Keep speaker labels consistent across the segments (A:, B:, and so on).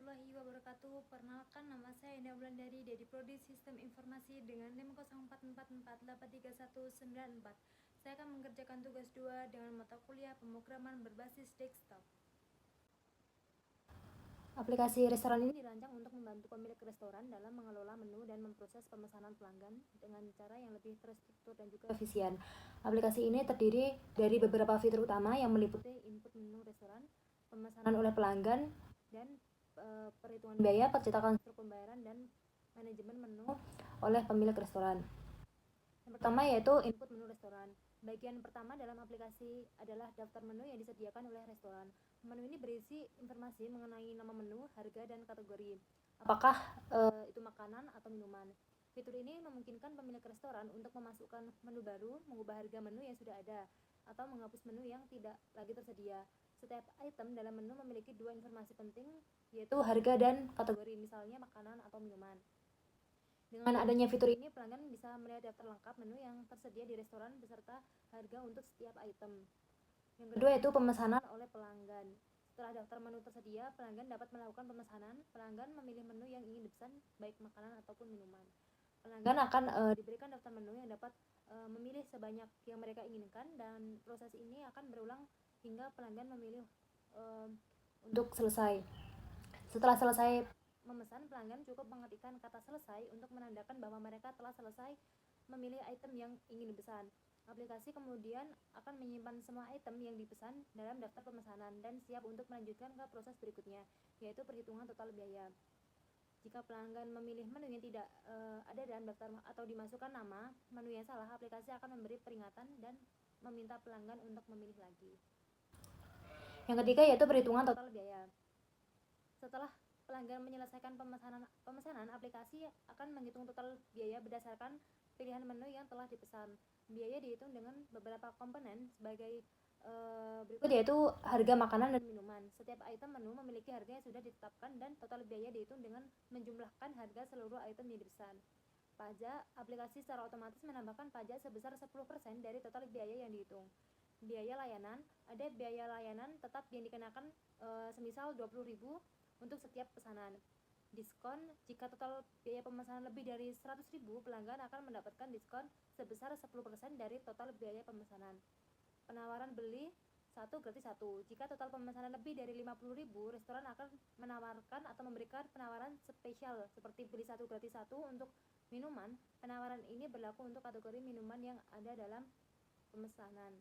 A: warahmatullahi wabarakatuh. Perkenalkan, nama saya Indah Wulandari dari Prodi Sistem Informasi dengan NIM 0444839194. Saya akan mengerjakan tugas 2 dengan mata kuliah pemrograman berbasis desktop. Aplikasi restoran ini dirancang untuk membantu pemilik restoran dalam mengelola menu dan memproses pemesanan pelanggan dengan cara yang lebih terstruktur dan juga efisien. Aplikasi ini terdiri dari beberapa fitur utama yang meliputi input menu restoran, pemesanan oleh pelanggan, dan perhitungan biaya, percetakan struktur pembayaran, dan manajemen menu oleh pemilik restoran. Yang pertama yaitu input menu restoran. Bagian pertama dalam aplikasi adalah daftar menu yang disediakan oleh restoran. Menu ini berisi informasi mengenai nama menu, harga, dan kategori. Apakah itu makanan atau minuman. Fitur ini memungkinkan pemilik restoran untuk memasukkan menu baru, mengubah harga menu yang sudah ada, atau menghapus menu yang tidak lagi tersedia. Setiap item dalam menu memiliki dua informasi penting, yaitu harga dan kategori, misalnya makanan atau minuman. Dengan adanya fitur ini, pelanggan bisa melihat daftar lengkap menu yang tersedia di restoran beserta harga untuk setiap item. Yang kedua yaitu pemesanan oleh pelanggan. Setelah daftar menu tersedia, pelanggan dapat melakukan pemesanan. Pelanggan memilih menu yang ingin dipesan, baik makanan ataupun minuman. Pelanggan akan diberikan daftar menu yang dapat memilih sebanyak yang mereka inginkan, dan proses ini akan berulang hingga pelanggan memilih untuk selesai. Setelah selesai memesan, pelanggan cukup mengetikkan kata selesai untuk menandakan bahwa mereka telah selesai memilih item yang ingin dipesan. Aplikasi kemudian akan menyimpan semua item yang dipesan dalam daftar pemesanan dan siap untuk melanjutkan ke proses berikutnya, yaitu perhitungan total biaya. Jika pelanggan memilih menu yang tidak ada dalam daftar atau dimasukkan nama menu yang salah, aplikasi akan memberi peringatan dan meminta pelanggan untuk memilih lagi. Yang ketiga yaitu perhitungan total biaya. Setelah pelanggan menyelesaikan pemesanan, aplikasi akan menghitung total biaya berdasarkan pilihan menu yang telah dipesan. Biaya dihitung dengan beberapa komponen sebagai berikut, yaitu harga makanan dan minuman. Setiap item menu memiliki harga yang sudah ditetapkan dan total biaya dihitung dengan menjumlahkan harga seluruh item yang dipesan. Pajak, aplikasi secara otomatis menambahkan pajak sebesar 10% dari total biaya yang dihitung. Biaya layanan, ada biaya layanan tetap yang dikenakan semisal 20.000 untuk setiap pesanan. Diskon, jika total biaya pemesanan lebih dari 100.000, pelanggan akan mendapatkan diskon sebesar 10% dari total biaya pemesanan. Penawaran beli 1 gratis 1. Jika total pemesanan lebih dari 50.000, restoran akan menawarkan atau memberikan penawaran spesial seperti beli 1 gratis 1 untuk minuman. Penawaran ini berlaku untuk kategori minuman yang ada dalam pemesanan.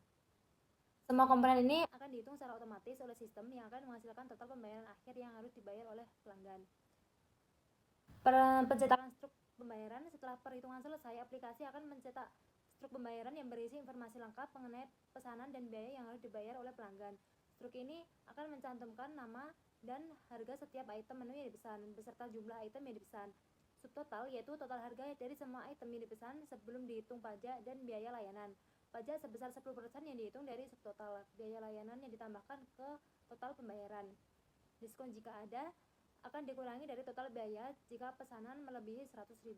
A: Semua komponen ini akan dihitung secara otomatis oleh sistem yang akan menghasilkan total pembayaran akhir yang harus dibayar oleh pelanggan. Pencetakan struk pembayaran. Setelah perhitungan selesai, aplikasi akan mencetak struk pembayaran yang berisi informasi lengkap mengenai pesanan dan biaya yang harus dibayar oleh pelanggan. Struk ini akan mencantumkan nama dan harga setiap item menu yang dipesan beserta jumlah item yang dipesan. Subtotal yaitu total harga dari semua item yang dipesan sebelum dihitung pajak dan biaya layanan. Pajak sebesar 10% yang dihitung dari subtotal. Biaya layanan yang ditambahkan ke total pembayaran. Diskon jika ada akan dikurangi dari total biaya jika pesanan melebihi 100.000.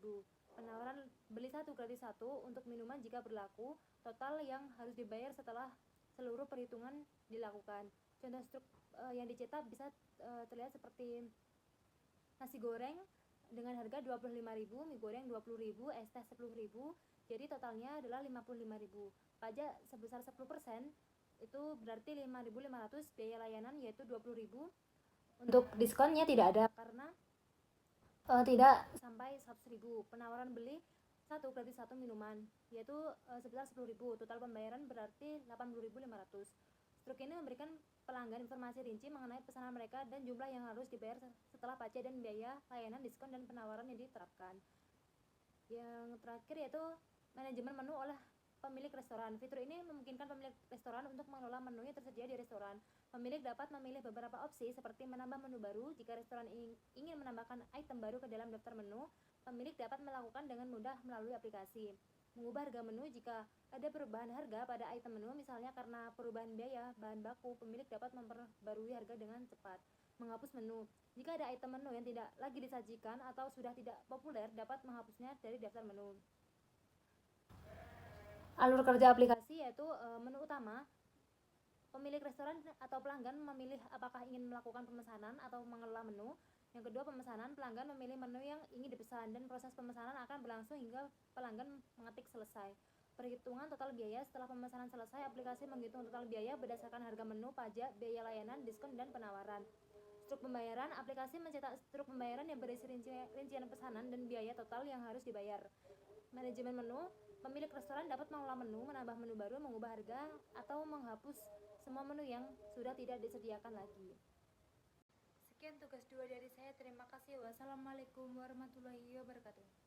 A: Penawaran beli 1 gratis 1 untuk minuman jika berlaku. Total yang harus dibayar setelah seluruh perhitungan dilakukan. Contoh struk yang dicetak bisa terlihat seperti nasi goreng dengan harga 25.000, mie goreng 20.000, es teh 10.000. Jadi totalnya adalah 55.000. Pajak sebesar 10% itu berarti 5.500. Biaya layanan yaitu 20.000. Untuk diskonnya tidak ada karena tidak sampai 100.000. Penawaran beli 1 gratis 1 minuman yaitu sebesar 10.000. Total pembayaran berarti 80.500. Struk ini memberikan pelanggan informasi rinci mengenai pesanan mereka dan jumlah yang harus dibayar setelah pajak dan biaya layanan, diskon, dan penawaran yang diterapkan. Yang terakhir yaitu manajemen menu oleh pemilik restoran. Fitur ini memungkinkan pemilik restoran untuk mengelola menu yang tersedia di restoran. Pemilik dapat memilih beberapa opsi seperti menambah menu baru. Jika restoran ingin menambahkan item baru ke dalam daftar menu, pemilik dapat melakukan dengan mudah melalui aplikasi. Mengubah harga menu jika ada perubahan harga pada item menu, misalnya karena perubahan biaya bahan baku, pemilik dapat memperbarui harga dengan cepat. Menghapus menu. Jika ada item menu yang tidak lagi disajikan atau sudah tidak populer, dapat menghapusnya dari daftar menu. Alur kerja aplikasi yaitu menu utama. Pemilik restoran atau pelanggan memilih apakah ingin melakukan pemesanan atau mengelola menu. Yang kedua, pemesanan. Pelanggan memilih menu yang ingin dipesan dan proses pemesanan akan berlangsung hingga pelanggan mengetik selesai. Perhitungan total biaya. Setelah pemesanan selesai, aplikasi menghitung total biaya berdasarkan harga menu, pajak, biaya layanan, diskon, dan penawaran. Struk pembayaran. Aplikasi mencetak struk pembayaran yang berisi rincian pesanan dan biaya total yang harus dibayar. Manajemen menu. Pemilik restoran dapat mengolah menu, menambah menu baru, mengubah harga, atau menghapus semua menu yang sudah tidak disediakan lagi. Sekian tugas 2 dari saya. Terima kasih. Wassalamualaikum warahmatullahi wabarakatuh.